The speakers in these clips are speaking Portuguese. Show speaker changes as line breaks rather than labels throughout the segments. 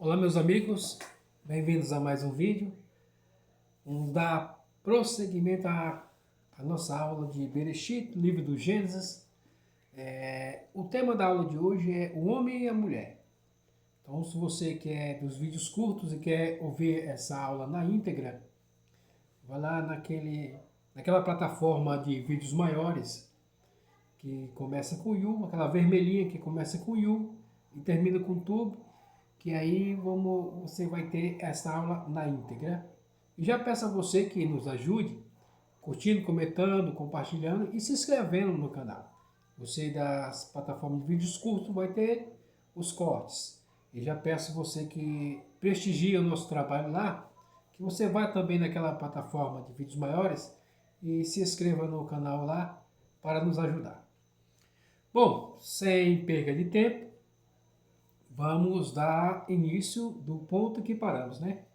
Olá meus amigos, bem-vindos a mais um vídeo. Vamos dar prosseguimento à nossa aula de Bereshit, livro do Gênesis. O tema da aula de hoje é o homem e a mulher. Então, se você quer dos vídeos curtos e quer ouvir essa aula na íntegra, vai lá naquela plataforma de vídeos maiores que começa com Yu, aquela vermelhinha que começa com Yu e termina com Tub, que aí você vai ter essa aula na íntegra. E já peço a você que nos ajude, curtindo, comentando, compartilhando e se inscrevendo no canal. Você das plataformas de vídeos curtos vai ter os cortes. E já peço a você que prestigie o nosso trabalho lá, que você vá também naquela plataforma de vídeos maiores e se inscreva no canal lá para nos ajudar. Bom, sem perda de tempo, vamos dar início do ponto que paramos, né?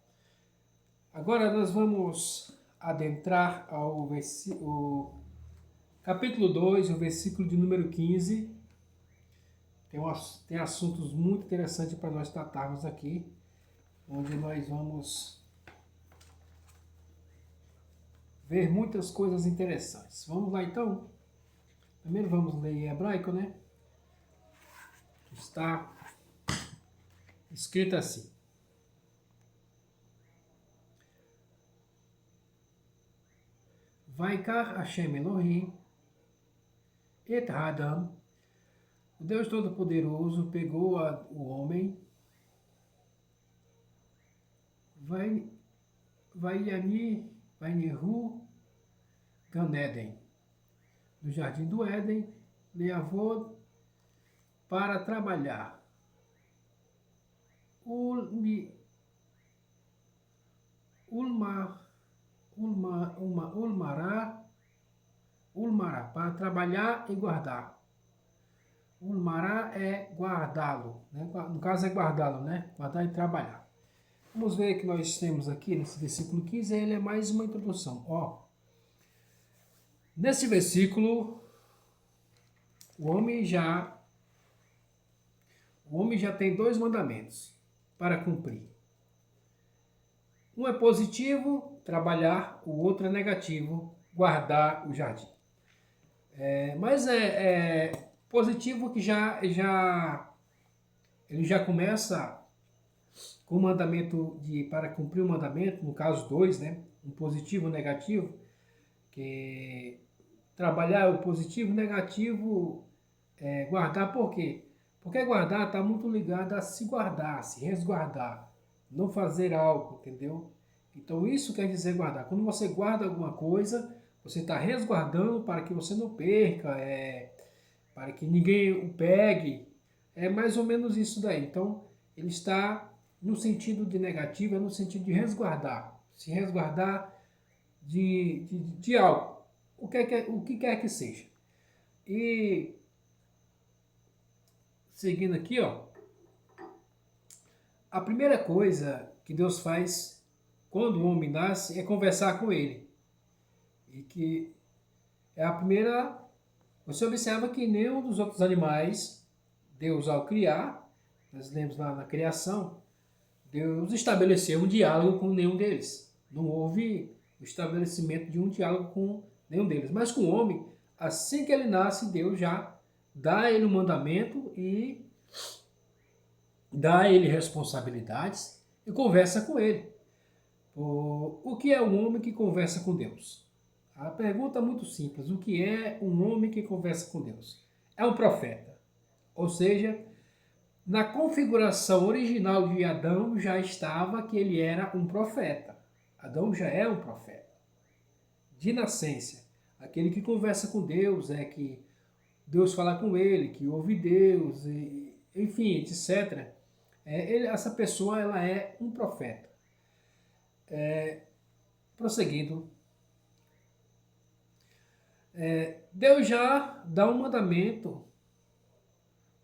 Agora nós vamos adentrar ao capítulo 2, o versículo de número 15. Tem assuntos muito interessantes para nós tratarmos aqui, onde nós vamos ver muitas coisas interessantes. Vamos lá então? Primeiro vamos ler em hebraico, né? Está escrito assim: Vaikar Hashem Elohim et Adam, o Deus Todo-Poderoso pegou o homem, Vainehu Gan Eden, do Jardim do Éden, levou para trabalhar. Ulmará, para trabalhar e guardar. Ulmará é guardá-lo, né? No caso é guardá-lo, né? Guardar e trabalhar. Vamos ver o que nós temos aqui nesse versículo 15, ele é mais uma introdução. Nesse versículo, o homem já tem dois mandamentos para cumprir. Um é positivo, trabalhar, o outro é negativo, guardar o jardim. Mas é positivo que ele já começa com o mandamento para cumprir o mandamento, no caso 2, né? Um positivo e um negativo, que trabalhar é o positivo, negativo é guardar. Por quê? Porque guardar está muito ligado a se guardar, se resguardar, não fazer algo, entendeu? Então isso quer dizer guardar. Quando você guarda alguma coisa, você está resguardando para que você não perca, para que ninguém o pegue. É mais ou menos isso daí. Então ele está no sentido de negativo, é no sentido de resguardar, se resguardar de algo, o que quer que seja. E seguindo aqui, a primeira coisa que Deus faz quando o homem nasce é conversar com ele. E que é a primeira. Você observa que nenhum dos outros animais, Deus ao criar, nós lemos lá na criação, Deus estabeleceu um diálogo com nenhum deles. Não houve o estabelecimento de um diálogo com nenhum deles. Mas com o homem, assim que ele nasce, Deus já dá a ele um mandamento e dá a ele responsabilidades e conversa com ele. O que é um homem que conversa com Deus? A pergunta é muito simples. O que é um homem que conversa com Deus? É um profeta. Ou seja, na configuração original de Adão já estava que ele era um profeta. Adão já é um profeta. De nascença. Aquele que conversa com Deus, que Deus fala com ele, que ouve Deus, enfim, etc. Essa pessoa ela é um profeta. Prosseguindo. Deus já dá um mandamento.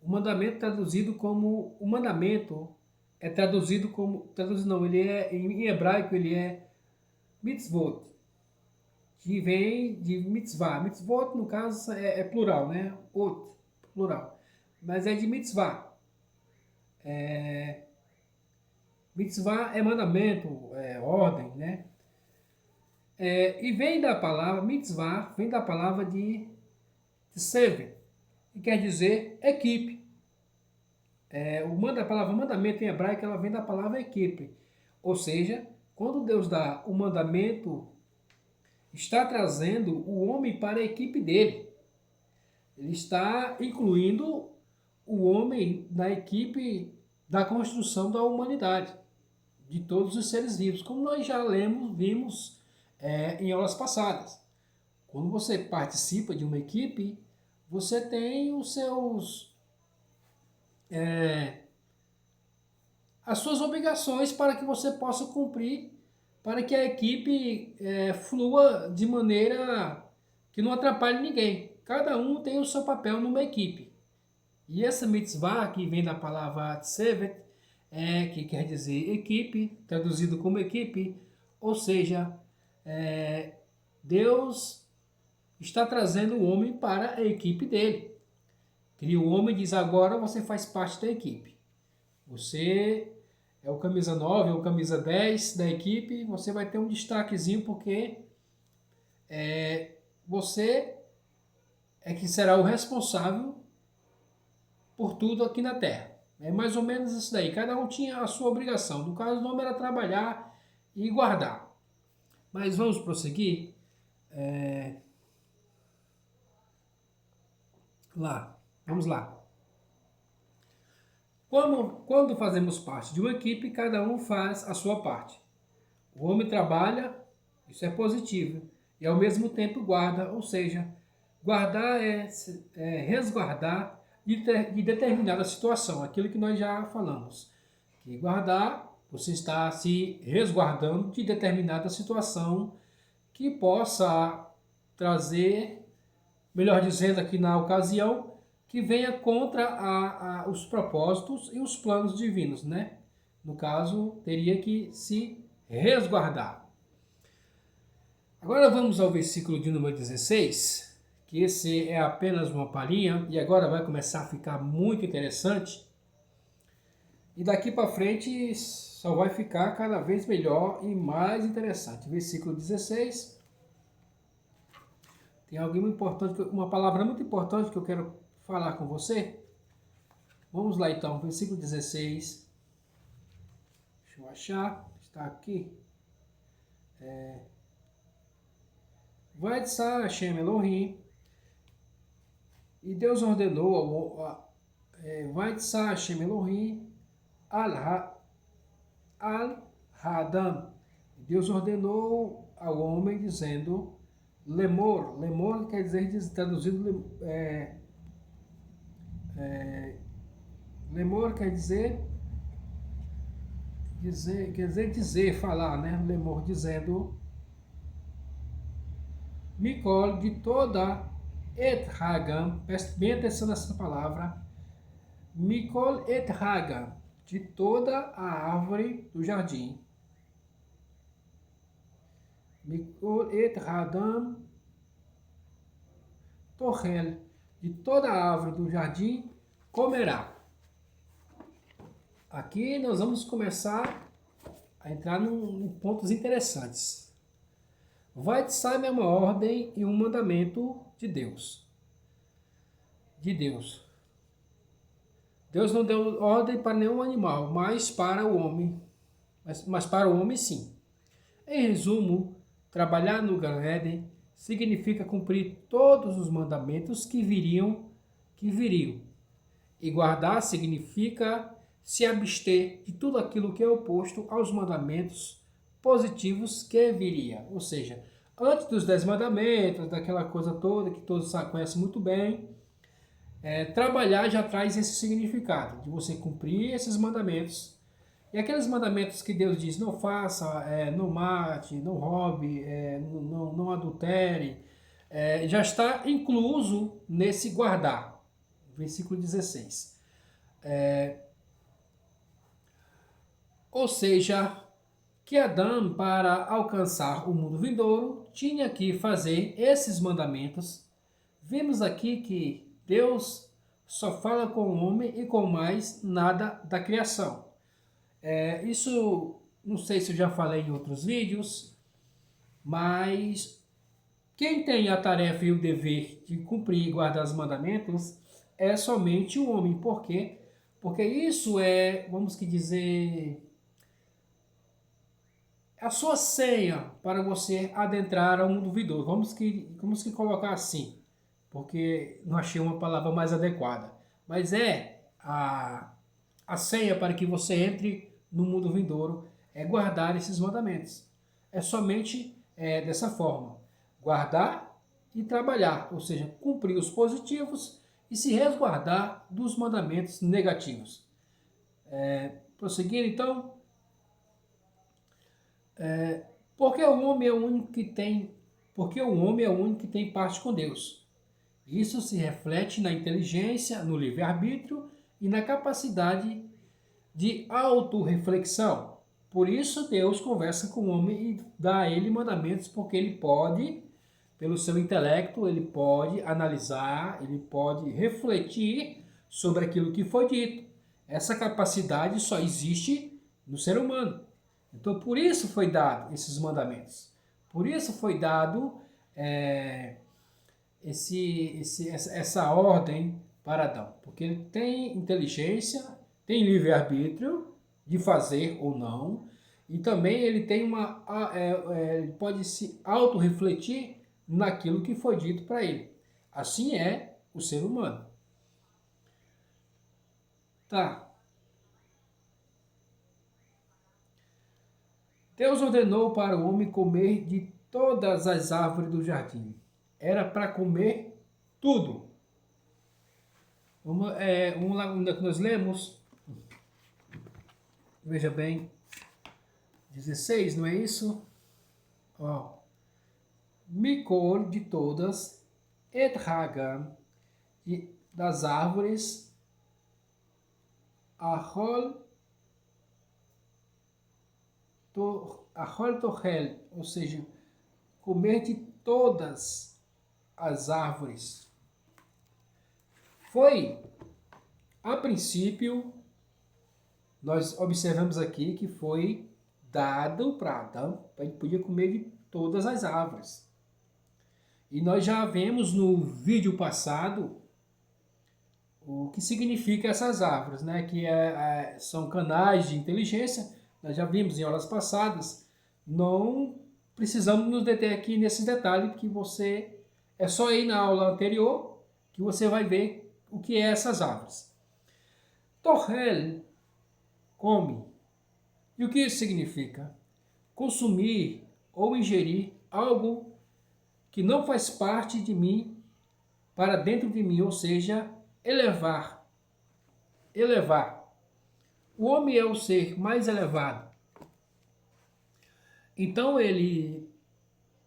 O mandamento traduzido como... O mandamento é traduzido como... Traduzido não, ele é... Em hebraico ele é mitzvot. Que vem de mitzvah. Mitzvot, no caso, é plural, né? Plural. Mas é de mitzvah. Mitzvah é mandamento, é ordem, né? E vem da palavra, mitzvah, vem da palavra de tsevet, que quer dizer equipe. A palavra mandamento em hebraico, ela vem da palavra equipe. Ou seja, quando Deus dá o mandamento, está trazendo o homem para a equipe dele. Ele está incluindo o homem na equipe da construção da humanidade, de todos os seres vivos, como nós já vimos em aulas passadas. Quando você participa de uma equipe, você tem as suas obrigações para que você possa cumprir, para que a equipe flua de maneira que não atrapalhe ninguém. Cada um tem o seu papel numa equipe. E essa mitzvah, que vem da palavra tsevet, que quer dizer equipe, traduzido como equipe, ou seja, Deus está trazendo o homem para a equipe dele. Cria o homem e diz: agora você faz parte da equipe. Você é o camisa 9 ou camisa 10 da equipe, você vai ter um destaquezinho porque você é que será o responsável por tudo aqui na Terra. É mais ou menos isso daí. Cada um tinha a sua obrigação. No caso, o homem era trabalhar e guardar. Mas vamos prosseguir. Vamos lá. Quando fazemos parte de uma equipe, cada um faz a sua parte. O homem trabalha, isso é positivo, e ao mesmo tempo guarda, ou seja, guardar é resguardar de determinada situação, aquilo que nós já falamos. Que guardar, você está se resguardando de determinada situação que possa trazer, melhor dizendo aqui na ocasião, que venha contra os propósitos e os planos divinos, né? No caso, teria que se resguardar. Agora vamos ao versículo de número 16, que esse é apenas uma palhinha, e agora vai começar a ficar muito interessante. E daqui para frente só vai ficar cada vez melhor e mais interessante. Versículo 16. Tem uma palavra muito importante que eu quero falar com você. Vamos lá então, versículo 16. Deixa eu achar, está aqui. Vaitsar Hashem Elohim. E Deus ordenou Vaitsar Hashem Elohim al-Hadam. Deus ordenou ao homem dizendo Lemor. Lemor quer dizer, traduzido, Lemor quer dizer, falar, né? Lemor dizendo Mikol, de toda et Hagam, preste bem atenção nessa palavra, Mikol et Hagam, de toda a árvore do jardim. Mikol et Hagam Torrel, de toda a árvore do jardim comerá. Aqui nós vamos começar a entrar em pontos interessantes. Vaitsar é uma ordem e um mandamento de Deus. Deus não deu ordem para nenhum animal, mas para o homem. Mas para o homem sim. Em resumo, trabalhar no Gan Eden significa cumprir todos os mandamentos que viriam. E guardar significa se abster de tudo aquilo que é oposto aos mandamentos positivos que viria. Ou seja, antes dos 10 mandamentos, daquela coisa toda que todos conhecem muito bem, trabalhar já traz esse significado, de você cumprir esses mandamentos. E aqueles mandamentos que Deus diz, não faça, não mate, não roube, não adultere, já está incluso nesse guardar. Versículo 16. Ou seja, que Adão, para alcançar o mundo vindouro, tinha que fazer esses mandamentos. Vimos aqui que Deus só fala com o homem e com mais nada da criação. Isso, não sei se eu já falei em outros vídeos, mas quem tem a tarefa e o dever de cumprir e guardar os mandamentos é somente o homem. Por quê? Porque isso é, vamos que dizer, a sua senha para você adentrar ao mundo vindouro. Vamos que colocar assim, porque não achei uma palavra mais adequada. Mas a senha para que você entre no mundo vindouro é guardar esses mandamentos. É somente dessa forma. Guardar e trabalhar, ou seja, cumprir os positivos e se resguardar dos mandamentos negativos. Prosseguindo então, porque o homem é o único que tem, porque o homem é o único que tem parte com Deus. Isso se reflete na inteligência, no livre-arbítrio e na capacidade de autorreflexão. Por isso Deus conversa com o homem e dá a ele mandamentos, porque ele pode, pelo seu intelecto, ele pode analisar, ele pode refletir sobre aquilo que foi dito. Essa capacidade só existe no ser humano. Então, por isso foi dado esses mandamentos. Por isso foi dado essa ordem para Adão. Porque ele tem inteligência, tem livre-arbítrio de fazer ou não, e também ele tem ele pode se auto-refletir naquilo que foi dito para ele. Assim é o ser humano. Tá. Deus ordenou para o homem comer de todas as árvores do jardim. Era para comer tudo. Vamos lá onde é que nós lemos. Veja bem. 16, não é isso? Ó. Mikol de todas, et hagam, das árvores, ahol tohel, ou seja, comer de todas as árvores. Foi, a princípio, nós observamos aqui que foi dado para Adão, para ele poder comer de todas as árvores. E nós já vemos no vídeo passado o que significa essas árvores, né? Que são canais de inteligência. Nós já vimos em aulas passadas. Não precisamos nos deter aqui nesse detalhe, porque é só ir na aula anterior que você vai ver o que é essas árvores. Torrel, come. E o que isso significa? Consumir ou ingerir algo que não faz parte de mim para dentro de mim, ou seja, elevar. Elevar. O homem é o ser mais elevado. Então ele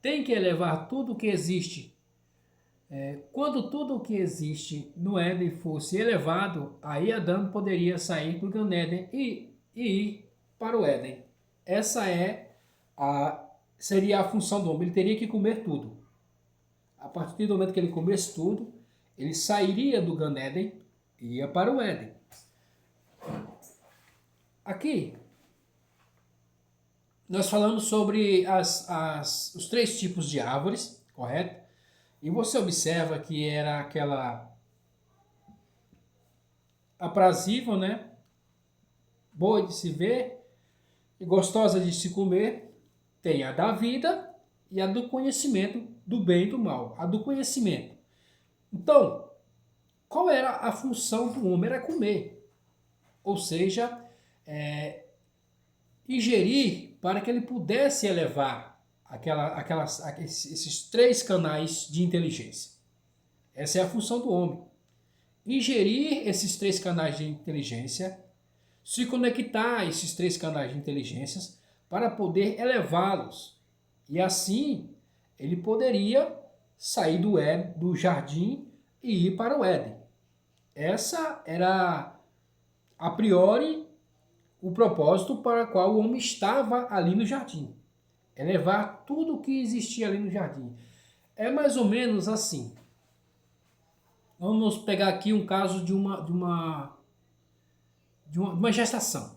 tem que elevar tudo o que existe. Quando tudo o que existe no Éden fosse elevado, aí Adão poderia sair do Gan-Éden e ir para o Éden. Essa seria a função do homem. Ele teria que comer tudo. A partir do momento que ele comesse tudo, ele sairia do Gan-Éden e ia para o Éden. Aqui, nós falamos sobre os 3 tipos de árvores, correto? E você observa que era aquela aprazível, né? Boa de se ver e gostosa de se comer. Tem a da vida e a do conhecimento do bem e do mal. A do conhecimento. Então, qual era a função do homem? Era comer. Ou seja, ingerir para que ele pudesse elevar esses 3 canais de inteligência. Essa é a função do homem. Ingerir esses 3 canais de inteligência, se conectar a esses 3 canais de inteligências para poder elevá-los. E assim ele poderia sair do jardim e ir para o Éden. Essa era, a priori, o propósito para o qual o homem estava ali no jardim. Elevar tudo o que existia ali no jardim. É mais ou menos assim. Vamos pegar aqui um caso de uma gestação.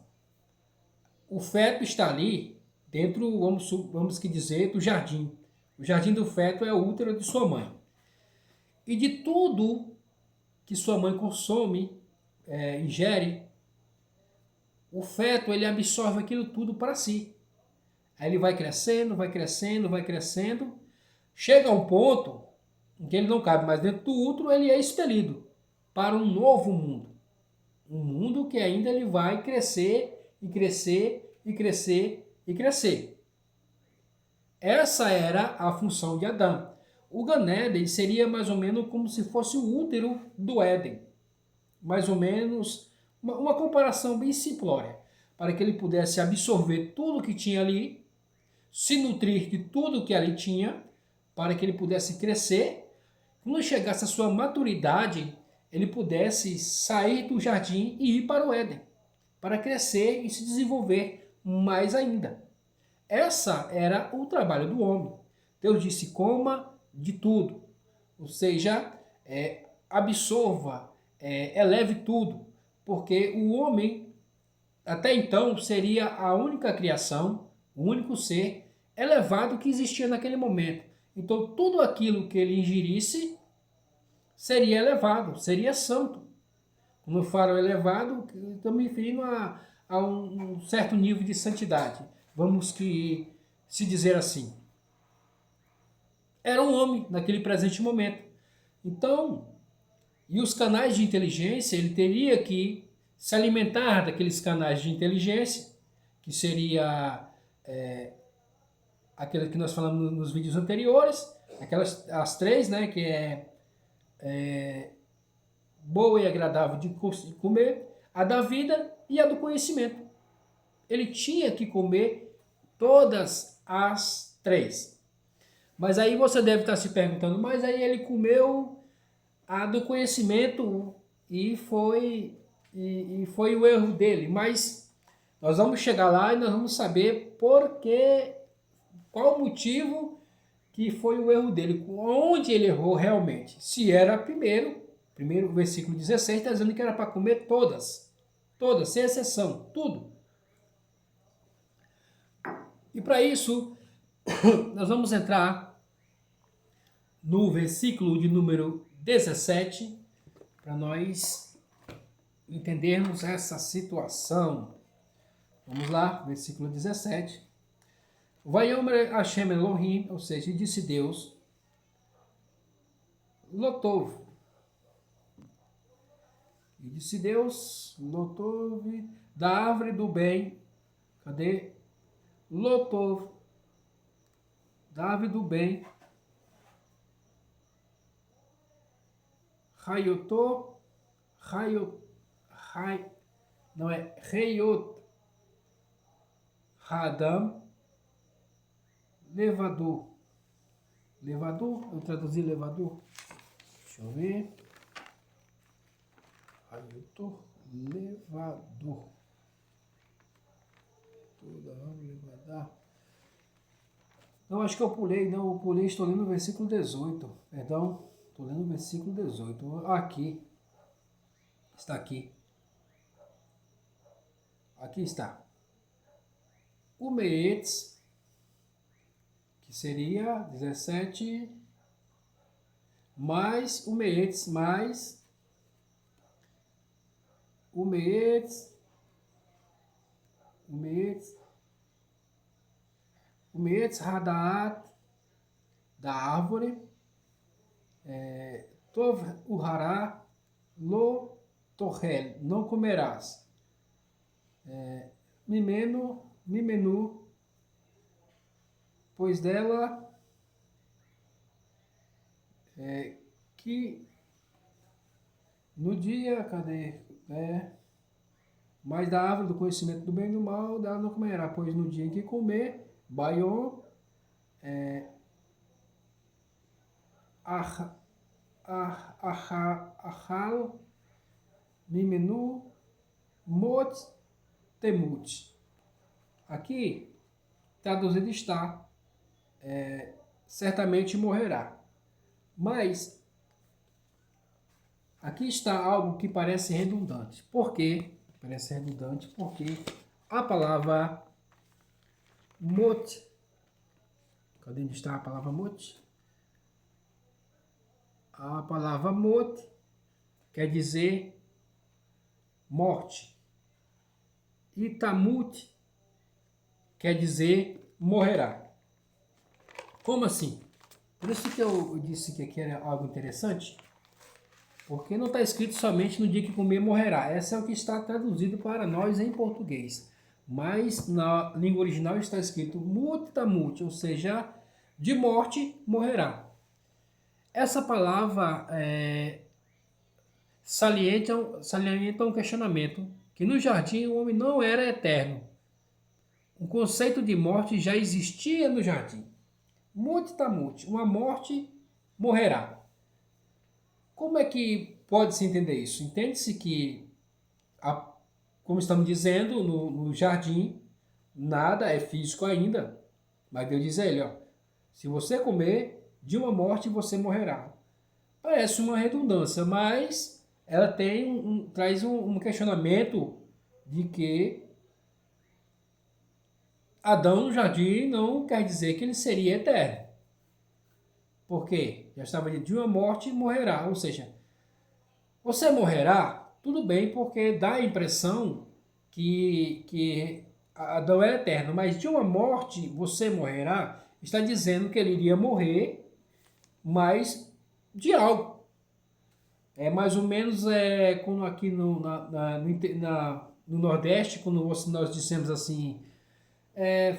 o feto está ali dentro, vamos que dizer, do jardim. O jardim do feto é o útero de sua mãe. E de tudo que sua mãe consome, ingere, o feto ele absorve aquilo tudo para si. Aí ele vai crescendo, vai crescendo, vai crescendo. Chega a um ponto em que ele não cabe mais dentro do útero, ele é expelido para um novo mundo. Um mundo que ainda ele vai crescer e crescer e crescer e crescer. Essa era a função de Adão. O Gan-Éden seria mais ou menos como se fosse o útero do Éden. Mais ou menos uma comparação bem simplória, para que ele pudesse absorver tudo que tinha ali, se nutrir de tudo que ali tinha, para que ele pudesse crescer. Quando chegasse a sua maturidade, ele pudesse sair do jardim e ir para o Éden, para crescer e se desenvolver mais ainda. Essa era o trabalho do homem. Deus disse: coma de tudo, ou seja, absorva, eleve tudo, porque o homem até então seria a única criação, o único ser elevado que existia naquele momento. Então tudo aquilo que ele ingerisse seria elevado, seria santo. Quando eu falo elevado, estou me referindo a um certo nível de santidade. Vamos que se dizer assim. Era um homem naquele presente momento. Então, e os canais de inteligência, ele teria que se alimentar daqueles canais de inteligência, que seria aquele que nós falamos nos vídeos anteriores, as três, né, que é boa e agradável de comer, a da vida e a do conhecimento. Ele tinha que comer todas as três. Mas aí você deve estar se perguntando, mas aí ele comeu a do conhecimento e foi o erro dele. Mas nós vamos chegar lá e nós vamos saber qual o motivo que foi o erro dele, onde ele errou realmente. Se era primeiro versículo 16 está dizendo que era para comer todas, sem exceção, tudo. E para isso, nós vamos entrar no versículo de número 17, para nós entendermos essa situação. Vamos lá, versículo 17. Vayomer Hashem Elohim, ou seja, disse Deus, Lotov. E disse Deus, Lotov, da árvore do bem. Cadê? Lotov, da árvore do bem. Hayotô, não é Reiot, Hadam, levador. Levador, eu traduzi levador. Deixa eu ver. Hayotô, levador. Toda árvore levadar. Não, acho que eu pulei, estou lendo o versículo 18. Perdão, estou lendo o versículo 18. Aqui. Está aqui. Aqui está. O Meetz, que seria 17, mais o Meetz, mais o Meetz, Hadaat, da árvore, Tov Uhará, Lo Torrel, não comerás. Mimenu, pois dela que no dia, mas da árvore do conhecimento do bem e do mal, dela não comerá, pois no dia em que comer, Bayon, Ahal, Mimenu, Mot, Temut. Aqui, traduzido está, certamente morrerá. Mas, aqui está algo que parece redundante. Por quê? Parece redundante porque a palavra mot. Cadê onde está a palavra mot? A palavra mot quer dizer morte. E tamut quer dizer morrerá. Como assim? Por isso que eu disse que aqui era algo interessante, porque não está escrito somente no dia que comer morrerá. Essa é o que está traduzido para nós em português. Mas na língua original está escrito mut tamut, ou seja, de morte morrerá. Essa palavra salienta um questionamento, que no jardim o homem não era eterno. O conceito de morte já existia no jardim. Mut tamut, uma morte morrerá. Como é que pode se entender isso? Entende-se que, como estamos dizendo, no jardim, nada é físico ainda, mas Deus diz a ele, ó, se você comer, de uma morte você morrerá. Parece uma redundância, mas ela traz um questionamento de que Adão no jardim não quer dizer que ele seria eterno. Por quê? Já estava de uma morte morrerá. Ou seja, você morrerá, tudo bem, porque dá a impressão que Adão é eterno, mas de uma morte você morrerá, está dizendo que ele iria morrer, mas de algo. É mais ou menos como aqui no Nordeste, quando nós dissemos assim,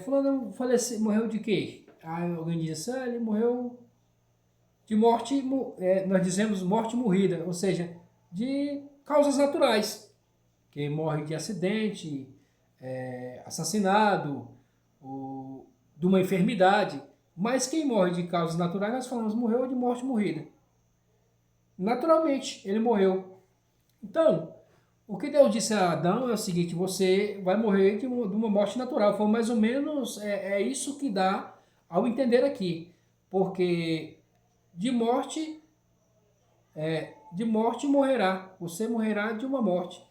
fulano faleceu, morreu de quê? Aí alguém diz assim, ele morreu de morte, nós dizemos morte morrida, ou seja, de causas naturais. Quem morre de acidente, assassinado, ou de uma enfermidade. Mas quem morre de causas naturais, nós falamos, morreu de morte morrida. Naturalmente, ele morreu. Então, o que Deus disse a Adão é o seguinte, você vai morrer de uma morte natural. Foi mais ou menos isso que dá ao entender aqui. Porque de morte morrerá. Você morrerá de uma morte.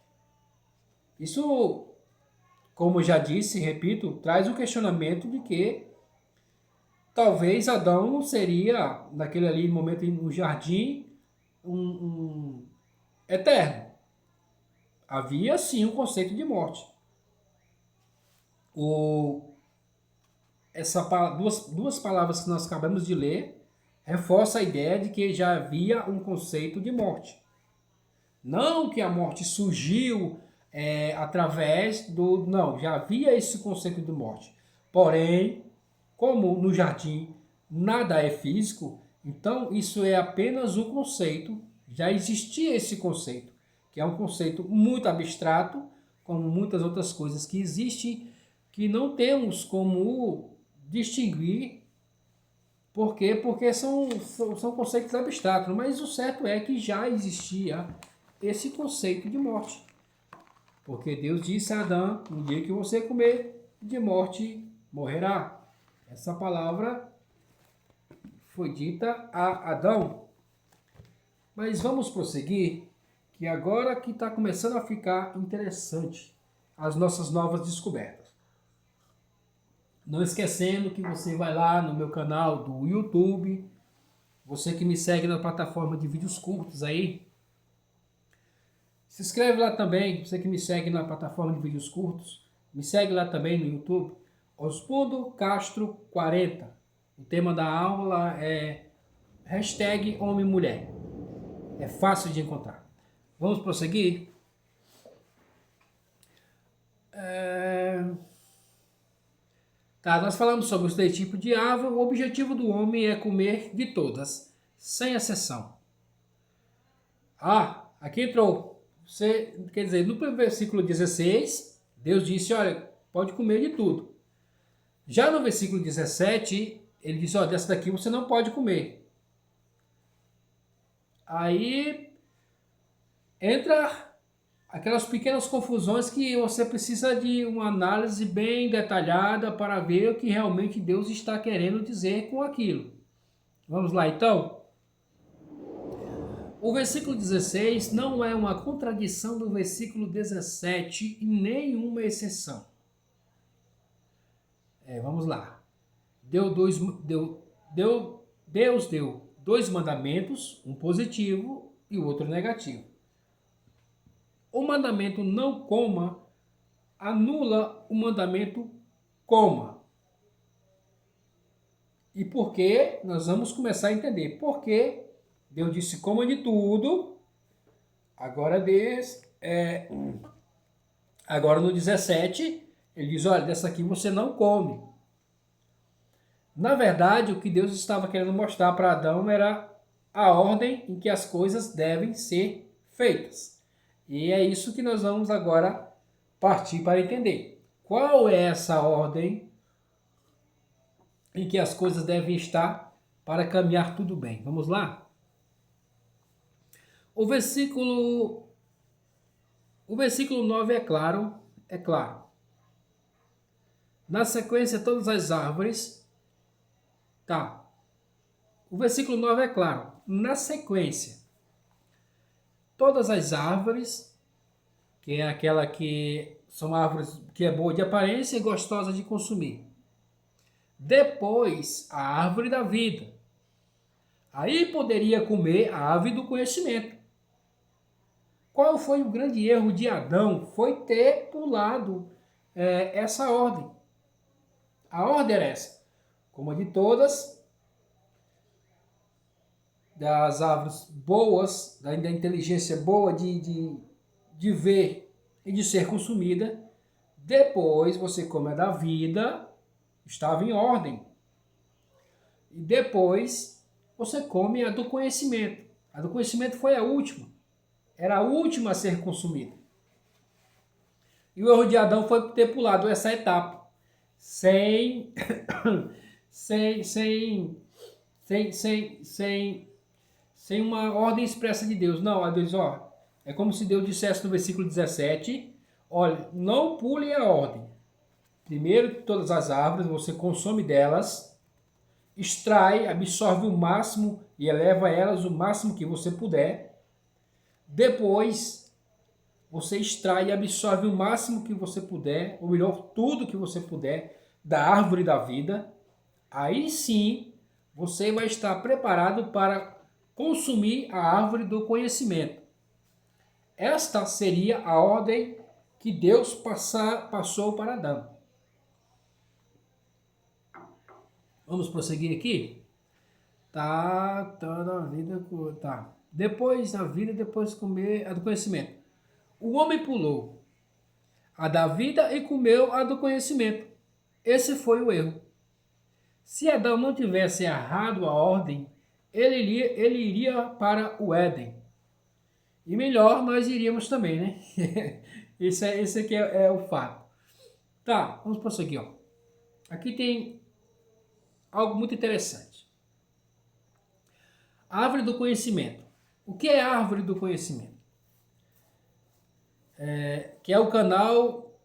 Isso, como já disse, repito, traz o questionamento de que talvez Adão não seria, naquele ali momento no jardim, um eterno. Havia sim um conceito de morte. Duas palavras que nós acabamos de ler reforçam a ideia de que já havia um conceito de morte. Não que a morte surgiu através do... Não, já havia esse conceito de morte. Porém, como no jardim nada é físico, então isso é apenas um conceito, já existia esse conceito, que é um conceito muito abstrato, como muitas outras coisas que existem, que não temos como distinguir. Por quê? Porque são conceitos abstratos, mas o certo é que já existia esse conceito de morte. Porque Deus disse a Adão, no dia que você comer, de morte morrerá. Essa palavra foi dita a Adão. Mas vamos prosseguir, que agora que está começando a ficar interessante as nossas novas descobertas. Não esquecendo que você vai lá no meu canal do YouTube, você que me segue na plataforma de vídeos curtos aí, se inscreve lá também, você que me segue na plataforma de vídeos curtos, me segue lá também no YouTube, Ospundo Castro 40. O tema da aula é hashtag homem e mulher. É fácil de encontrar. Vamos prosseguir? Nós falamos sobre os 3 tipos de árvore. O objetivo do homem é comer de todas, sem exceção. Aqui entrou. Quer dizer, no versículo 16, Deus disse, olha, pode comer de tudo. Já no versículo 17, ele disse, olha, dessa daqui você não pode comer. Aí entra aquelas pequenas confusões que você precisa de uma análise bem detalhada para ver o que realmente Deus está querendo dizer com aquilo. Vamos lá então? O versículo 16 não é uma contradição do versículo 17 e nenhuma exceção. Vamos lá. Deus deu dois mandamentos, um positivo e o outro negativo. O mandamento não coma anula o mandamento coma. E por quê? Nós vamos começar a entender. Porque Deus disse coma de tudo. Agora no 17, ele diz, olha, dessa aqui você não come. Na verdade, o que Deus estava querendo mostrar para Adão era a ordem em que as coisas devem ser feitas. E é isso que nós vamos agora partir para entender. Qual é essa ordem em que as coisas devem estar para caminhar tudo bem? Vamos lá? O versículo 9 é claro. Na sequência, todas as árvores. Tá. O versículo 9 é claro. Na sequência, todas as árvores, que é aquela que são árvores que é boa de aparência e gostosa de consumir. Depois, a árvore da vida. Aí poderia comer a árvore do conhecimento. Qual foi o grande erro de Adão? Foi ter pulado essa ordem. A ordem era essa. Como a de todas, das árvores boas, da inteligência boa de ver e de ser consumida. Depois você come a da vida, estava em ordem. E depois você come a do conhecimento. A do conhecimento foi a última. Era a última a ser consumida. E o erro de Adão foi ter pulado essa etapa. Sem uma ordem expressa de Deus. Não, a Deus, é como se Deus dissesse no versículo 17, olha, não pule a ordem. Primeiro, todas as árvores, você consome delas, extrai, absorve o máximo e eleva elas o máximo que você puder. Depois, você extrai e absorve o máximo que você puder, ou melhor, tudo que você puder, da árvore da vida. Aí sim, você vai estar preparado para consumir a árvore do conhecimento. Esta seria a ordem que Deus passou para Adão. Vamos prosseguir aqui? Tá na vida, tá. Depois da vida, depois comer a do conhecimento. O homem pulou a da vida e comeu a do conhecimento. Esse foi o erro. Se Adão não tivesse errado a ordem, ele iria para o Éden. E melhor, nós iríamos também, né? Esse aqui é o fato. Tá, vamos prosseguir. Aqui tem algo muito interessante. A árvore do conhecimento. O que é a árvore do conhecimento? Que é o canal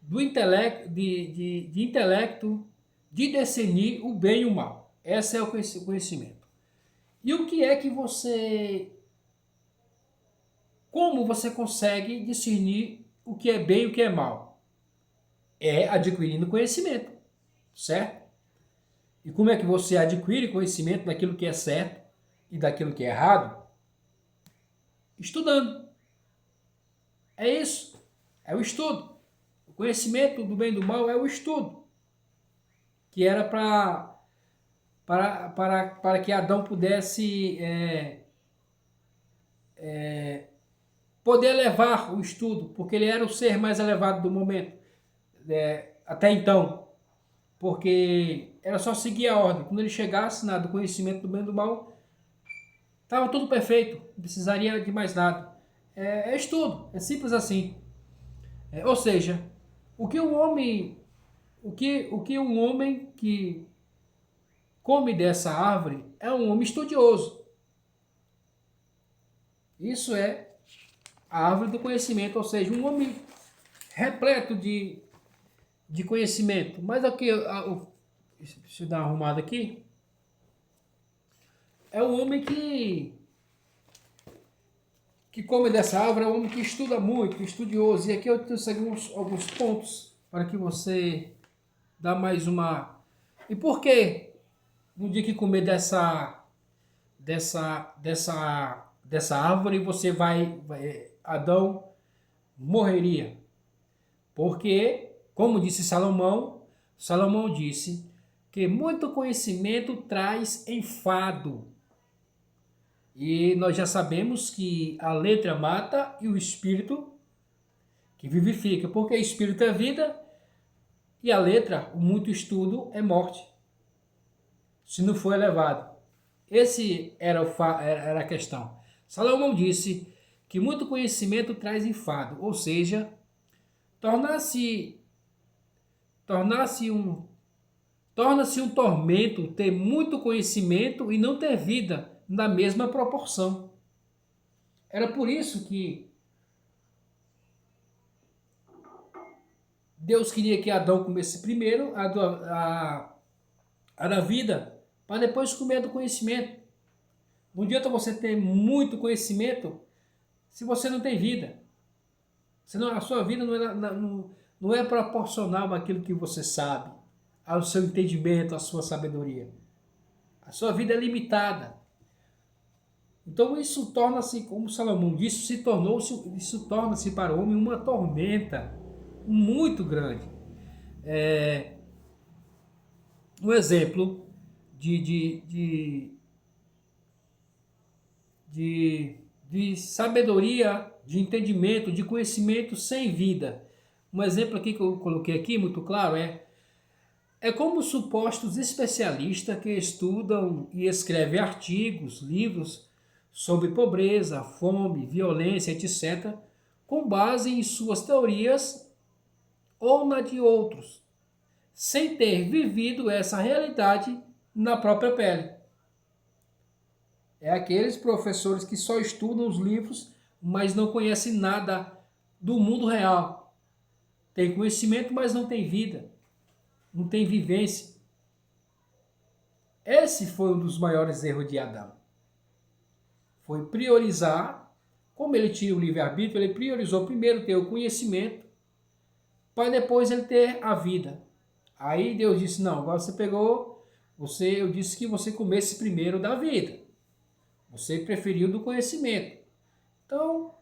do intelecto, de intelecto de discernir o bem e o mal. Esse é o conhecimento. E o que é que como você consegue discernir o que é bem e o que é mal? É adquirindo conhecimento, certo? E como é que você adquire conhecimento daquilo que é certo e daquilo que é errado? Estudando. É isso. É o estudo. O conhecimento do bem e do mal é o estudo. Que era para que Adão pudesse poder levar o estudo, porque ele era o ser mais elevado do momento, até então, porque era só seguir a ordem. Quando ele chegasse do conhecimento do bem e do mal, estava tudo perfeito, não precisaria de mais nada. É estudo, é simples assim. Ou seja, o que um homem que come dessa árvore é um homem estudioso. Isso é a árvore do conhecimento, ou seja, um homem repleto de conhecimento. Mas aqui, deixa eu dar uma arrumada aqui. É um homem que come dessa árvore, é um homem que estuda muito, estudioso. E aqui eu trouxe alguns pontos para que você dar mais uma... E por que no dia que comer dessa árvore você Adão morreria? Porque, como disse Salomão, Salomão disse que muito conhecimento traz enfado. E nós já sabemos que a letra mata e o espírito que vivifica, porque espírito é vida e a letra, o muito estudo, é morte, se não for elevado. Esse era a questão. Salomão disse que muito conhecimento traz enfado, ou seja, torna-se um tormento ter muito conhecimento e não ter vida na mesma proporção. Era por isso que Deus queria que Adão comesse primeiro a da vida, para depois comer do conhecimento. Não adianta você ter muito conhecimento se você não tem vida. Senão a sua vida não é proporcional àquilo que você sabe, ao seu entendimento, à sua sabedoria. A sua vida é limitada. Então isso torna-se, como Salomão disse, isso torna-se para o homem uma tormenta muito grande. Um exemplo de sabedoria, de entendimento, de conhecimento sem vida. Um exemplo aqui que eu coloquei aqui, muito claro, é como supostos especialistas que estudam e escrevem artigos, livros sobre pobreza, fome, violência, etc., com base em suas teorias ou na de outros, sem ter vivido essa realidade na própria pele. É aqueles professores que só estudam os livros, mas não conhecem nada do mundo real. Tem conhecimento, mas não tem vida, não tem vivência. Esse foi um dos maiores erros de Adão. Foi priorizar, como ele tinha o livre-arbítrio, ele priorizou primeiro ter o conhecimento, para depois ele ter a vida. Aí Deus disse, não, agora eu disse que você comesse primeiro da vida. Você preferiu do conhecimento. Então,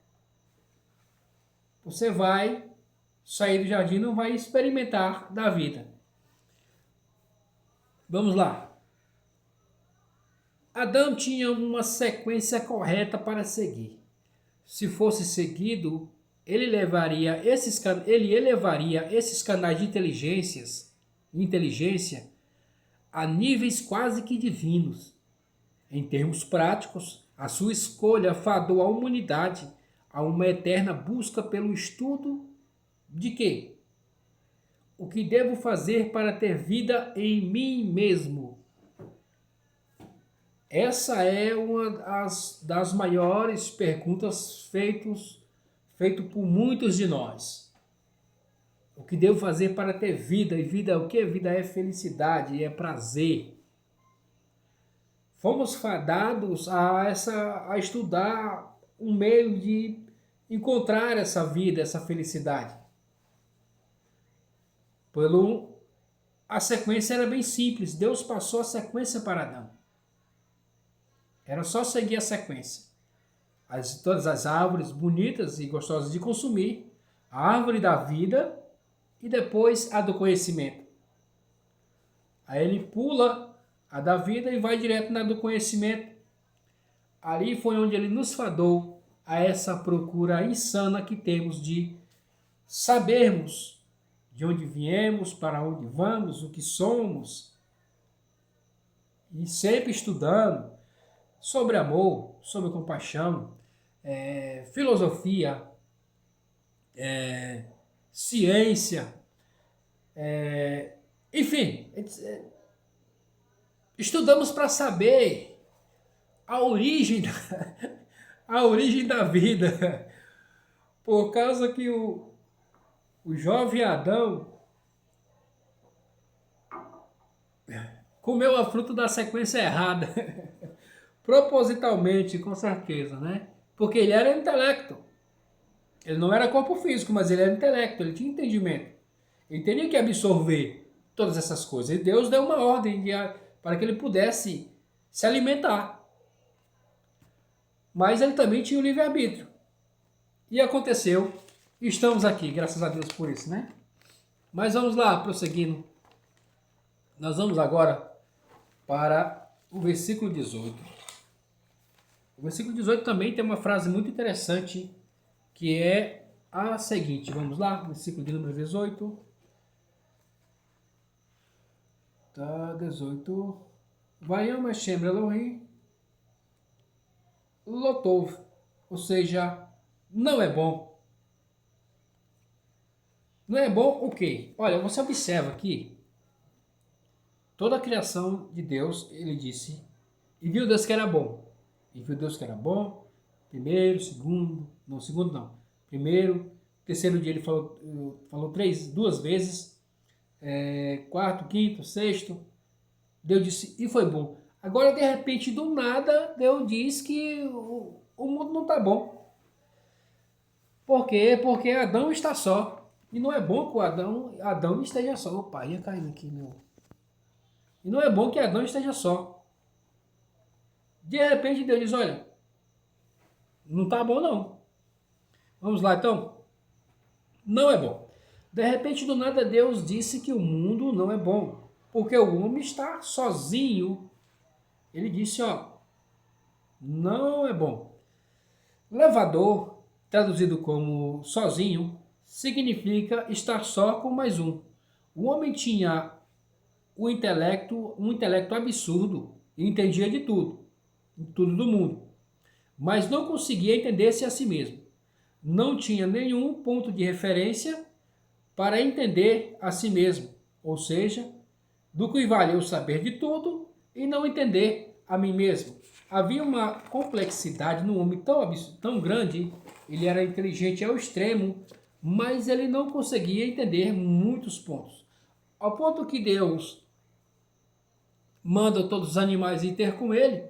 você vai sair do jardim e não vai experimentar da vida. Vamos lá. Adão tinha uma sequência correta para seguir. Se fosse seguido, ele elevaria esses canais de inteligência a níveis quase que divinos. Em termos práticos, a sua escolha fadou a humanidade a uma eterna busca pelo estudo de quê? O que devo fazer para ter vida em mim mesmo? Essa é uma das maiores perguntas feitas por muitos de nós. O que devo fazer para ter vida? E vida é o que? Vida é felicidade, é prazer. Fomos fadados a estudar um meio de encontrar essa vida, essa felicidade. A sequência era bem simples. Deus passou a sequência para Adão. Era só seguir a sequência. Todas as árvores bonitas e gostosas de consumir, a árvore da vida e depois a do conhecimento. Aí ele pula a da vida e vai direto na do conhecimento. Ali foi onde ele nos fadou a essa procura insana que temos de sabermos de onde viemos, para onde vamos, o que somos. E sempre estudando sobre amor, sobre compaixão, filosofia, ciência, enfim, estudamos para saber a origem da vida, por causa que o jovem Adão comeu a fruta da sequência errada, propositalmente, com certeza, né? Porque ele era intelecto. Ele não era corpo físico, mas ele era intelecto, ele tinha entendimento. Ele teria que absorver todas essas coisas. E Deus deu uma ordem para que ele pudesse se alimentar. Mas ele também tinha o livre-arbítrio. E aconteceu. E estamos aqui, graças a Deus por isso, né? Mas vamos lá, prosseguindo. Nós vamos agora para o versículo 18. O versículo 18 também tem uma frase muito interessante, que é a seguinte. Vamos lá, versículo de número 18. Tá, 18. Vayam Hashem Elohim Lotov. Ou seja, não é bom. Não é bom o quê? Olha, você observa aqui, toda a criação de Deus, ele disse, e viu Deus que era bom. E viu Deus que era bom, primeiro, segundo não, primeiro, terceiro dia ele falou duas vezes, quarto, quinto, sexto, Deus disse, e foi bom. Agora, de repente, do nada, Deus diz que o mundo não está bom. Por quê? Porque Adão está só. E não é bom que Adão esteja só. Opa, ia caindo aqui, meu. E não é bom que Adão esteja só. De repente Deus diz, olha, não está bom não. Vamos lá então? Não é bom. De repente do nada Deus disse que o mundo não é bom. Porque o homem está sozinho. Ele disse, ó, não é bom. Levador, traduzido como sozinho, significa estar só com mais um. O homem tinha um intelecto absurdo e entendia de tudo do mundo, mas não conseguia entender-se a si mesmo. Não tinha nenhum ponto de referência para entender a si mesmo, ou seja, do que valeu saber de tudo e não entender a mim mesmo. Havia uma complexidade no homem tão grande, ele era inteligente ao extremo, mas ele não conseguia entender muitos pontos. Ao ponto que Deus manda todos os animais ir ter com ele,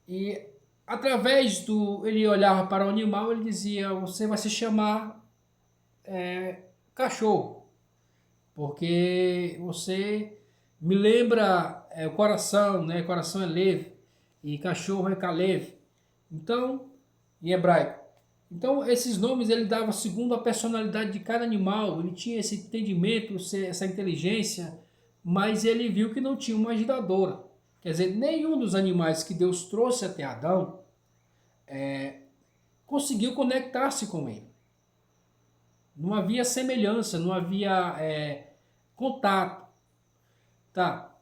e através ele olhava para o animal, ele dizia, você vai se chamar cachorro, porque você me lembra o coração, né? Coração é leve, e cachorro é Kalev. Então, em hebraico. Então, esses nomes ele dava segundo a personalidade de cada animal, ele tinha esse entendimento, essa inteligência, mas ele viu que não tinha uma ajudadora. Quer dizer, nenhum dos animais que Deus trouxe até Adão conseguiu conectar-se com ele. Não havia semelhança, não havia contato. Tá,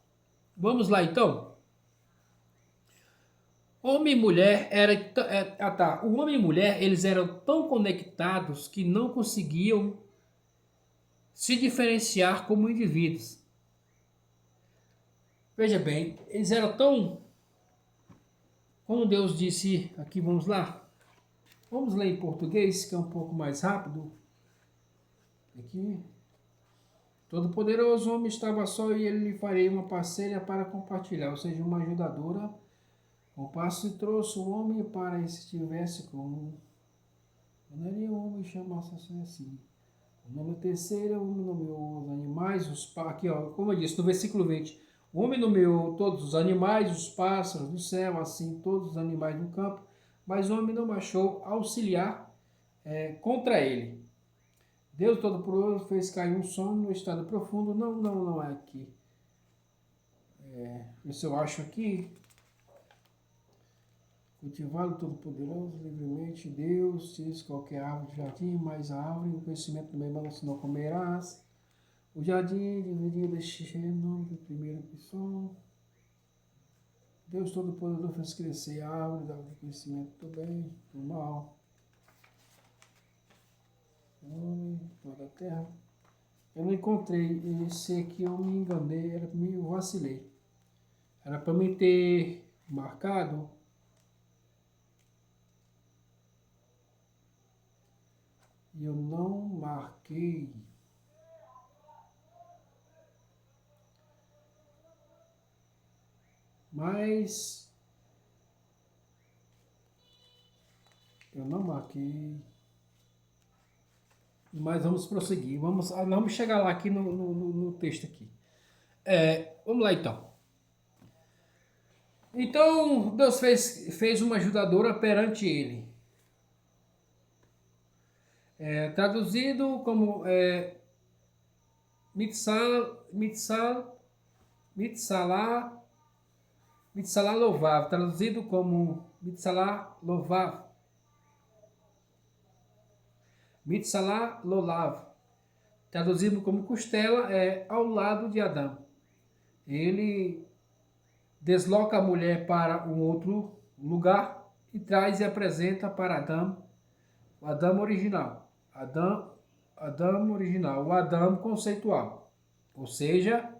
vamos lá então. Homem e mulher o homem e mulher, eles eram tão conectados que não conseguiam se diferenciar como indivíduos. Veja bem, eles eram tão, como Deus disse aqui, vamos lá. Vamos ler em português, que é um pouco mais rápido. Aqui. Todo-Poderoso homem estava só e ele lhe faria uma parceira para compartilhar, ou seja, uma ajudadora. O passo e trouxe o homem para que estivesse com mandaria o homem chamasse assim. O nome terceiro, o homem nomeou os animais, aqui ó, como eu disse, no versículo 20. O homem nomeou todos os animais, os pássaros do céu, assim todos os animais do campo, mas o homem não achou auxiliar contra ele. Deus Todo-Poderoso fez cair um sono no estado profundo. Não é aqui. Isso eu acho aqui. Cultivá-lo Todo-Poderoso, livremente, Deus, diz qualquer árvore do jardim, mas a árvore, o conhecimento do bem e mal, não comerás. O jardim dividido deste nome do primeiro pessoa. Deus Todo-Poderoso fez crescer a árvore do conhecimento do bem e do mal. Homem, toda a terra. Eu não encontrei esse aqui, eu me enganei, eu vacilei. Era para mim ter marcado. E eu não marquei. Mas eu não marquei. Mas vamos prosseguir. Vamos chegar lá aqui no texto aqui. Vamos lá então. Então Deus fez uma ajudadora perante ele. Traduzido como Mitzal, Mitzal, Mitzalá, Mitzalá louvável. Traduzido como Mitzalá louvável. Mitzalá louvável. Traduzido como costela, ao lado de Adão. Ele desloca a mulher para um outro lugar e traz e apresenta para Adão, o Adão original. Adão original, o Adão conceitual. Ou seja,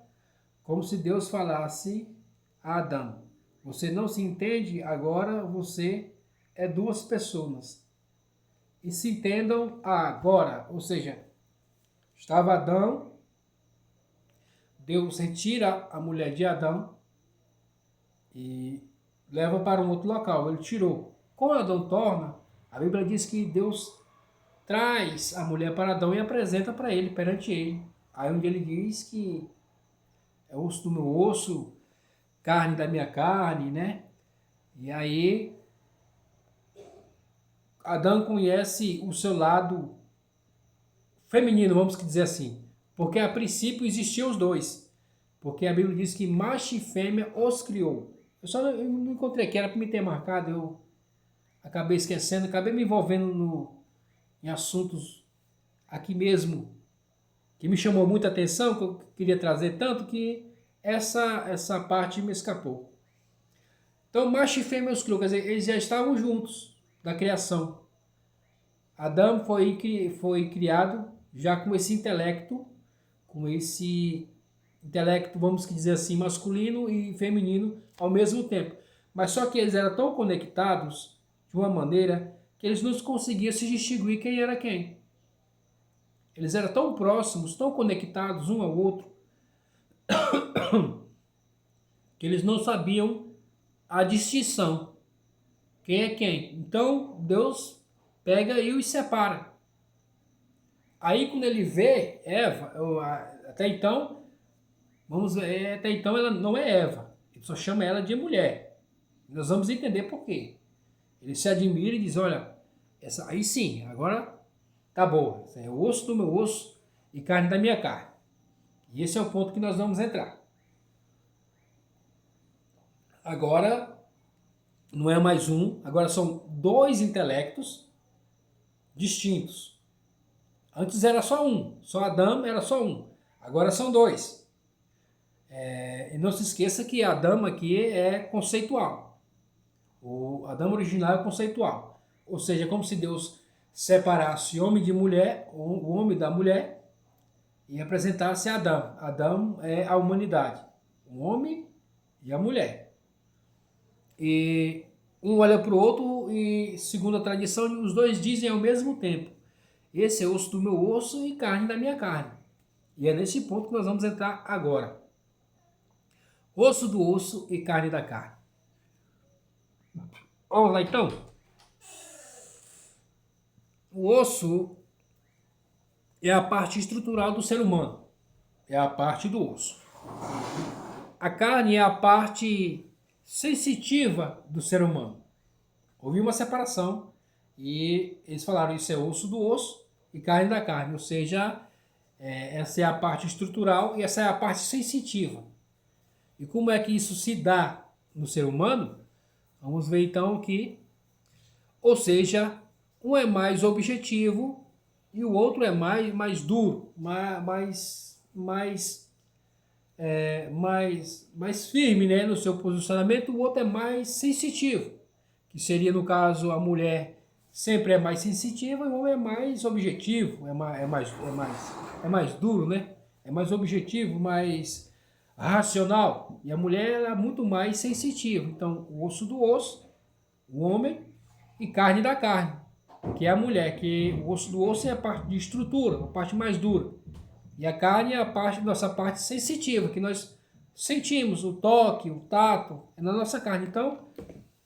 como se Deus falasse a Adão: você não se entende, agora você é duas pessoas. E se entendam agora, ou seja, estava Adão, Deus retira a mulher de Adão e leva para um outro local. Ele tirou. Quando Adão torna, a Bíblia diz que Deus traz a mulher para Adão e apresenta para ele, perante ele. Aí onde ele diz que é osso do meu osso, carne da minha carne, né? E aí Adão conhece o seu lado feminino, vamos dizer assim. Porque a princípio existiam os dois. Porque a Bíblia diz que macho e fêmea os criou. Eu não encontrei aqui, era para me ter marcado, eu acabei esquecendo, acabei me envolvendo em assuntos aqui mesmo, que me chamou muita atenção, que eu queria trazer tanto, que essa parte me escapou. Então, macho e fêmea os criou, quer dizer, eles já estavam juntos da criação. Adão foi criado já com esse intelecto, vamos dizer assim, masculino e feminino ao mesmo tempo. Mas só que eles eram tão conectados de uma maneira que eles não conseguiam se distinguir quem era quem. Eles eram tão próximos, tão conectados um ao outro, que eles não sabiam a distinção. Quem é quem? Então Deus pega e os separa. Aí quando ele vê Eva, até então, vamos ver, até então ela não é Eva. Ele só chama ela de mulher. Nós vamos entender por quê. Ele se admira e diz, olha, aí sim, agora tá boa. Essa é o osso do meu osso e carne da minha carne. E esse é o ponto que nós vamos entrar. Agora, não é mais um, agora são dois intelectos distintos. Antes era só um, só Adão era só um. Agora são dois. E não se esqueça que Adão aqui é conceitual. O Adão original é conceitual. Ou seja, como se Deus separasse homem de mulher, o homem da mulher, e apresentasse Adão. Adão é a humanidade. O homem e a mulher. E um olha para o outro e, segundo a tradição, os dois dizem ao mesmo tempo: esse é osso do meu osso e carne da minha carne. E é nesse ponto que nós vamos entrar agora. Osso do osso e carne da carne. Vamos lá então. O osso é a parte estrutural do ser humano. É a parte do osso. A carne é a parte sensitiva do ser humano. Houve uma separação e eles falaram isso é osso do osso e carne da carne. Ou seja, essa é a parte estrutural e essa é a parte sensitiva. E como é que isso se dá no ser humano? Vamos ver então que, ou seja, um é mais objetivo e o outro é mais duro, mais firme, né, no seu posicionamento. O outro é mais sensitivo, que seria no caso a mulher sempre é mais sensitiva e o homem é mais objetivo, é mais duro, né? É mais objetivo, mais racional. E a mulher é muito mais sensitiva. Então, o osso do osso, o homem, e carne da carne, que é a mulher, que o osso do osso é a parte de estrutura, a parte mais dura. E a carne é a nossa parte sensitiva, que nós sentimos o toque, o tato, é na nossa carne. Então,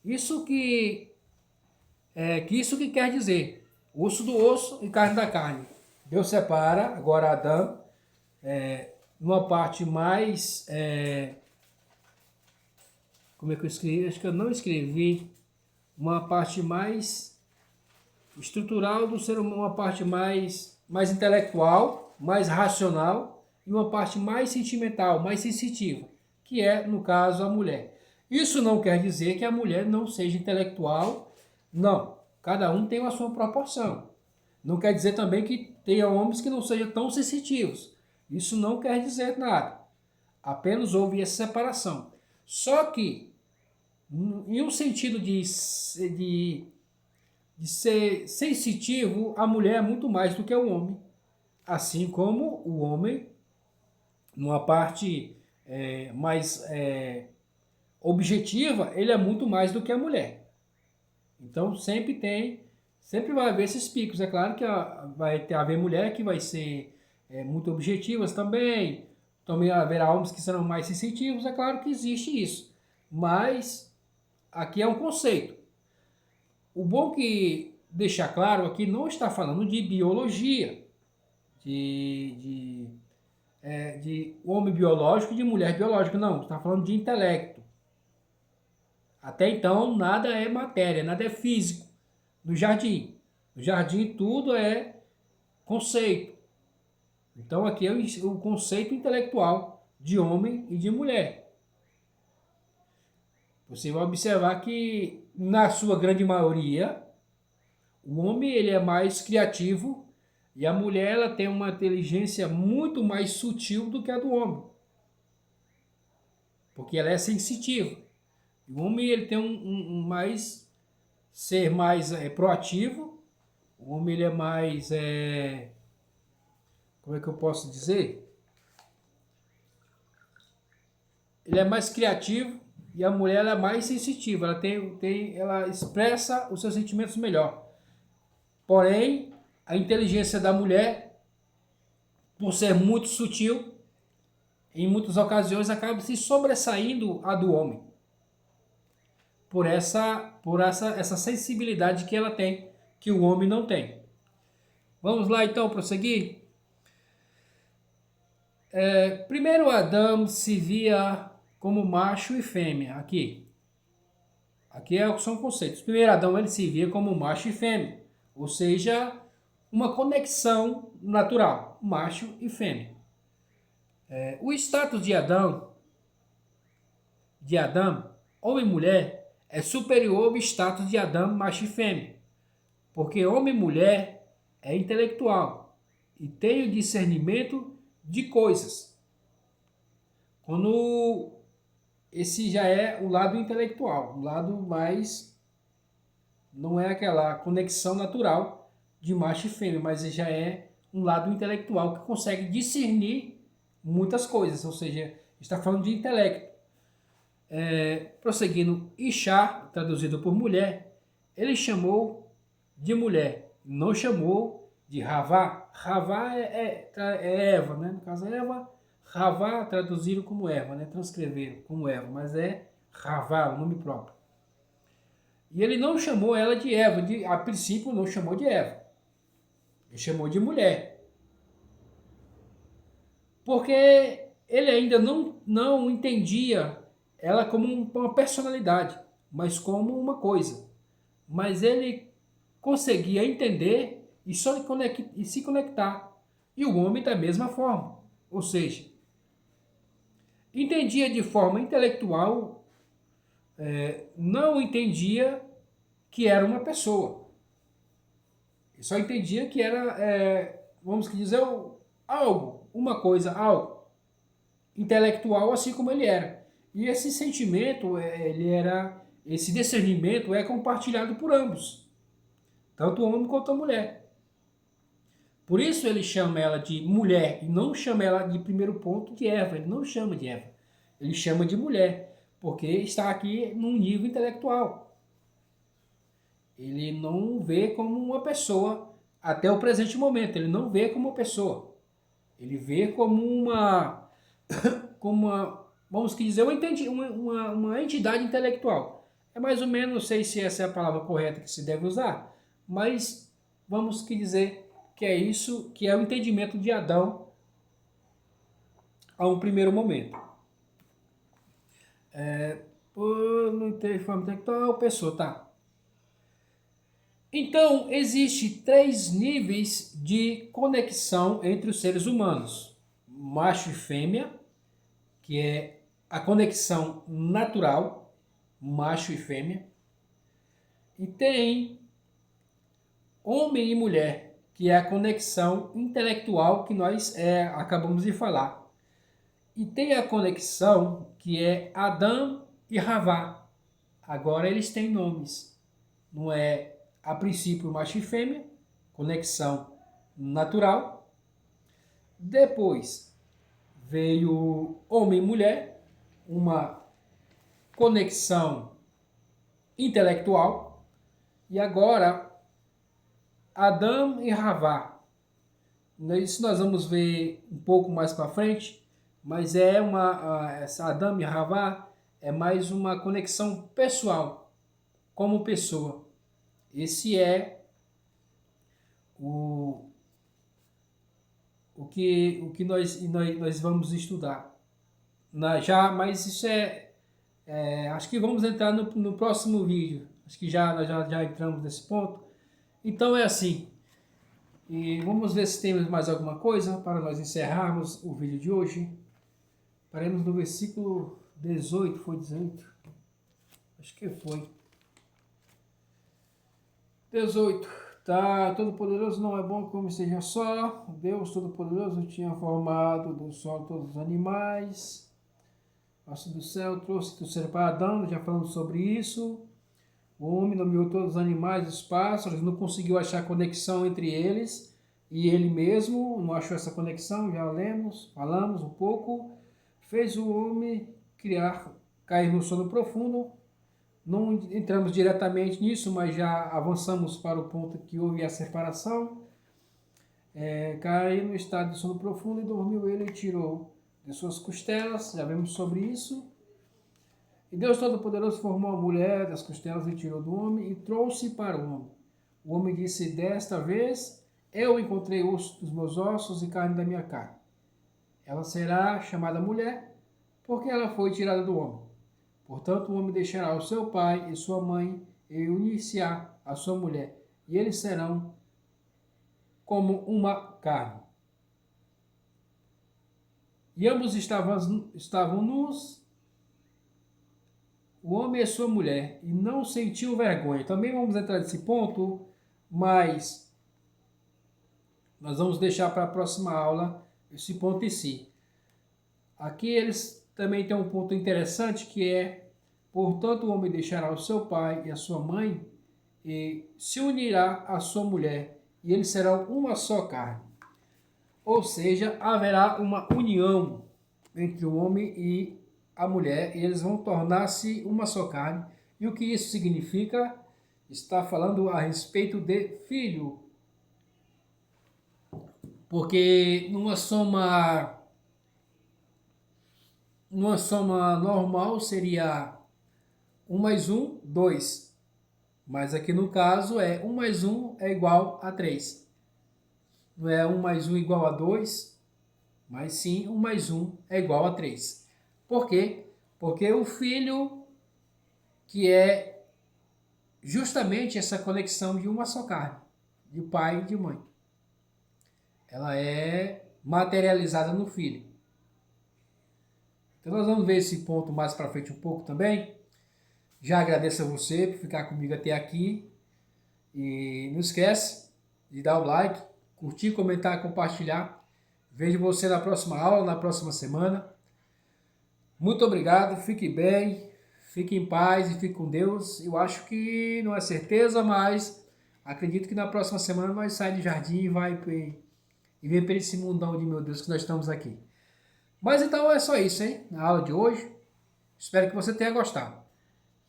isso que quer dizer, osso do osso e carne da carne. Deus separa, agora Adão numa parte mais, como é que eu escrevi? Acho que eu não escrevi. Uma parte mais estrutural do ser humano, uma parte mais intelectual, mais racional e uma parte mais sentimental, mais sensitiva, que é, no caso, a mulher. Isso não quer dizer que a mulher não seja intelectual, não. Cada um tem a sua proporção. Não quer dizer também que tenha homens que não sejam tão sensitivos. Isso não quer dizer nada. Apenas houve essa separação. Só que, em um sentido de ser sensitivo, a mulher é muito mais do que o homem. Assim como o homem, numa parte mais objetiva, ele é muito mais do que a mulher. Então sempre vai haver esses picos. É claro que haver mulher que vai ser muito objetivas também. Também haverá homens que serão mais sensitivos. É claro que existe isso. Mas aqui é um conceito. O bom que deixar claro aqui não está falando de biologia, de homem biológico e de mulher biológica, não. Está falando de intelecto. Até então, nada é matéria, nada é físico no jardim. No jardim, tudo é conceito. Então, aqui é o conceito intelectual de homem e de mulher. Você vai observar que, na sua grande maioria, o homem ele é mais criativo e a mulher ela tem uma inteligência muito mais sutil do que a do homem, porque ela é sensitiva. O homem ele tem ser mais proativo. O homem ele é mais como é que eu posso dizer? Ele é mais criativo e a mulher ela é mais sensitiva. Ela expressa os seus sentimentos melhor. Porém, a inteligência da mulher, por ser muito sutil, em muitas ocasiões acaba se sobressaindo a do homem. Essa sensibilidade que ela tem, que o homem não tem. Vamos lá então prosseguir? Primeiro Adão se via como macho e fêmea. Aqui são conceitos. Primeiro Adão ele se via como macho e fêmea. Ou seja, uma conexão natural, macho e fêmea. O status de Adão, homem e mulher, é superior ao status de Adão, macho e fêmea. Porque homem e mulher é intelectual e tem o discernimento de coisas. Quando esse já é o lado intelectual, o lado mais não é aquela conexão natural de macho e fêmea, mas já é um lado intelectual que consegue discernir muitas coisas, ou seja, está falando de intelecto. Prosseguindo, Ixá, traduzido por mulher, ele chamou de mulher, não chamou de Ravá. Ravá é Eva, né? No caso é Eva, Ravá traduziram como Eva, né? Transcreveram como Eva, mas é Ravá, o nome próprio. E ele não chamou ela de Eva, a princípio não chamou de Eva. Ele chamou de mulher. Porque ele ainda não entendia ela como uma personalidade, mas como uma coisa. Mas ele conseguia entender e se conectar. E o homem da mesma forma. Ou seja, entendia de forma intelectual, não entendia que era uma pessoa. Ele só entendia que era, vamos dizer, algo, uma coisa, algo intelectual, assim como ele era. E esse sentimento, esse discernimento é compartilhado por ambos, tanto o homem quanto a mulher. Por isso ele chama ela de mulher e não chama ela de primeiro ponto de Eva. Ele não chama de Eva, ele chama de mulher, porque está aqui num nível intelectual. Ele não vê como uma pessoa até o presente momento. Ele não vê como uma pessoa. Ele vê como vamos dizer, uma entidade intelectual. É mais ou menos, não sei se essa é a palavra correta que se deve usar, mas vamos dizer que é isso, que é o entendimento de Adão a um primeiro momento. Não tem forma intelectual, pessoa, tá? Então, existe 3 níveis de conexão entre os seres humanos. Macho e fêmea, que é a conexão natural, macho e fêmea. E tem homem e mulher, que é a conexão intelectual que nós acabamos de falar. E tem a conexão que é Adão e Havá. Agora eles têm nomes. Não é a princípio macho e fêmea, conexão natural. Depois veio homem e mulher, uma conexão intelectual. E agora Adão e Havá. Isso nós vamos ver um pouco mais para frente, mas essa Adão e Havá é mais uma conexão pessoal, como pessoa. Esse é o que nós vamos estudar. Mas isso acho que vamos entrar no próximo vídeo. Acho que nós já entramos nesse ponto. Então é assim. E vamos ver se temos mais alguma coisa para nós encerrarmos o vídeo de hoje. Paremos no versículo 18, foi 18? Acho que foi. 18. Tá, Todo-Poderoso não é bom como seja só. Deus Todo-Poderoso tinha formado do sol todos os animais. Passo do céu, trouxe do ser para Adão, já falamos sobre isso. O homem nomeou todos os animais, os pássaros, não conseguiu achar conexão entre eles. E ele mesmo não achou essa conexão, já falamos um pouco. Fez o homem cair no sono profundo. Não entramos diretamente nisso, mas já avançamos para o ponto que houve a separação. Caiu no estado de sono profundo e dormiu ele e tirou de suas costelas, já vimos sobre isso. E Deus Todo-Poderoso formou a mulher das costelas e tirou do homem e trouxe para o homem. O homem disse, desta vez eu encontrei osso dos meus ossos e carne da minha carne. Ela será chamada mulher, porque ela foi tirada do homem. Portanto, o homem deixará o seu pai e sua mãe e unir-se-á à sua mulher, e eles serão como uma carne. E ambos estavam nus, o homem e sua mulher, e não sentiu vergonha. Também vamos entrar nesse ponto, mas nós vamos deixar para a próxima aula esse ponto em si. Aqui eles também têm um ponto interessante que é, portanto o homem deixará o seu pai e a sua mãe e se unirá à sua mulher, e eles serão uma só carne. Ou seja, haverá uma união entre o homem e a mulher, e eles vão tornar-se uma só carne. E o que isso significa? Está falando a respeito de filho. Porque numa soma normal seria 1 mais 1, 2. Mas aqui no caso 1 mais 1 é igual a 3. Não é 1 mais 1 igual a 2, mas sim 1 mais 1 é igual a 3. Por quê? Porque o filho, que é justamente essa conexão de uma só carne, de pai e de mãe, ela é materializada no filho. Então nós vamos ver esse ponto mais para frente um pouco também. Já agradeço a você por ficar comigo até aqui. E não esquece de dar o like, curtir, comentar, compartilhar. Vejo você na próxima aula, na próxima semana. Muito obrigado, fique bem, fique em paz e fique com Deus. Eu acho que não é certeza, mas acredito que na próxima semana nós saímos do jardim e vem para esse mundão de meu Deus que nós estamos aqui. Mas então é só isso, hein? Na aula de hoje. Espero que você tenha gostado.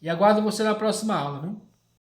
E aguardo você na próxima aula, viu?